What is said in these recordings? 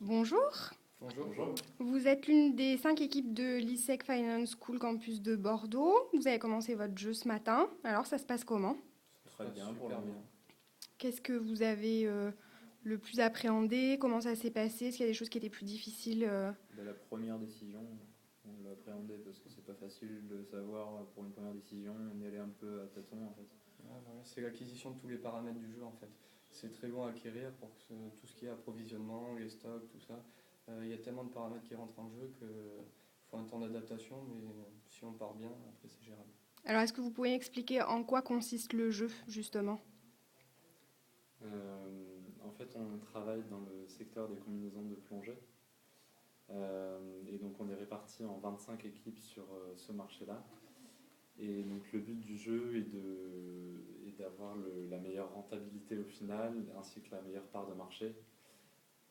Bonjour, Bonjour. vous êtes l'une des 5 équipes de l'ISEC Finance School Campus de Bordeaux. Vous avez commencé votre jeu ce matin. Alors ça se passe comment? Très bien pour le Super bien. moment. Qu'est-ce que vous avez le plus appréhendé? Comment ça s'est passé? Est-ce qu'il y a des choses qui étaient plus difficiles La première décision, on l'a appréhendée parce que c'est pas facile de savoir pour une première décision, on y allait un peu à tâtons en fait. Voilà, c'est l'acquisition de tous les paramètres du jeu en fait. C'est très long à acquérir pour que tout ce qui est approvisionnement, les stocks, tout ça. Il y a tellement de paramètres qui rentrent en jeu qu'il faut un temps d'adaptation, mais si on part bien, après c'est gérable. Alors est-ce que vous pouvez expliquer en quoi consiste le jeu justement? En fait, on travaille dans le secteur des combinaisons de plongée. Et donc on est répartis en 25 équipes sur ce marché-là. Et donc le but du jeu est d'avoir la meilleure rentabilité au final, ainsi que la meilleure part de marché.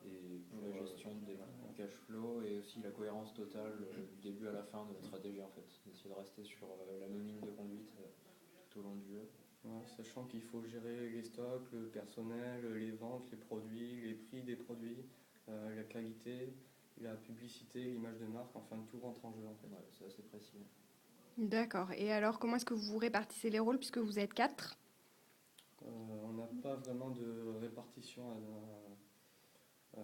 Et La gestion des cash flow et aussi la cohérence totale du début à la fin de la stratégie en fait. Essayer de rester sur la même ligne de conduite tout au long du jeu. Ouais, sachant qu'il faut gérer les stocks, le personnel, les ventes, les produits, les prix des produits, la qualité, la publicité, l'image de marque, enfin tout rentre en jeu en fait. Ouais, c'est assez précis. D'accord. Et alors comment est-ce que vous répartissez les rôles puisque vous êtes 4? On n'a pas vraiment de répartition euh,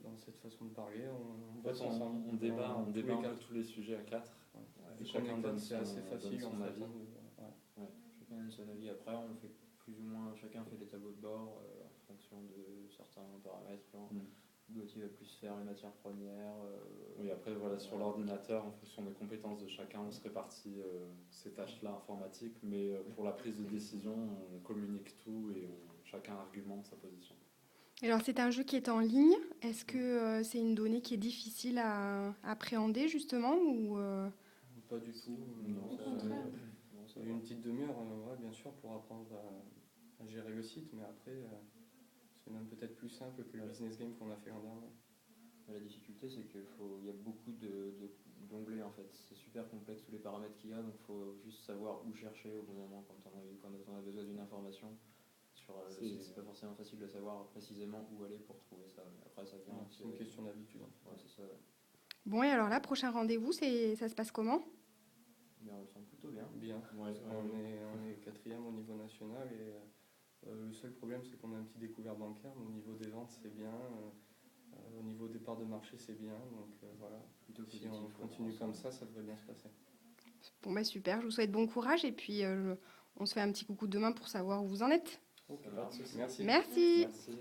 dans cette façon de parler. En fait, on débat un peu tous les sujets à 4. Ouais. Et Et chacun quand on est donne quatre, c'est assez son facile en fait. avis. Ouais. Chacun donne son avis. Après, on fait plus ou moins, chacun fait des tableaux de bord en fonction de certains paramètres. Genre, Gauthier va plus faire les matières premières. Oui, après, voilà, sur l'ordinateur, en fonction des compétences de chacun, on se répartit ces tâches-là informatiques, mais pour la prise de décision, on communique tout et chacun argumente sa position. Alors c'est un jeu qui est en ligne. Est-ce que c'est une donnée qui est difficile à appréhender justement ou Pas du tout. Non, Ça une petite demi-heure, ouais, bien sûr, pour apprendre à gérer le site, mais après, c'est même peut-être plus simple que le business game qu'on a fait l'an dernier. La difficulté, c'est qu'il y a beaucoup d'onglets en fait. C'est super complexe tous les paramètres qu'il y a, donc il faut juste savoir où chercher au bon moment quand on a besoin d'une information. Sur le site, c'est pas forcément facile de savoir précisément où aller pour trouver ça. Mais après, ça vient. C'est une question d'habitude. Ouais, c'est ça. Ouais. Bon, et alors là, prochain rendez-vous, ça se passe comment? Mais on le sent plutôt bien. Bien. Ouais, On est quatrième au niveau national et le seul problème, c'est qu'on a un petit découvert bancaire, mais au niveau des ventes, c'est bien. Au niveau des parts de marché, c'est bien. Donc voilà. Plutôt Si positif, on continue comme ça devrait bien se passer. Bon, bah super, je vous souhaite bon courage et puis on se fait un petit coucou demain pour savoir où vous en êtes. Ok, Ça marche. merci. Merci. Merci.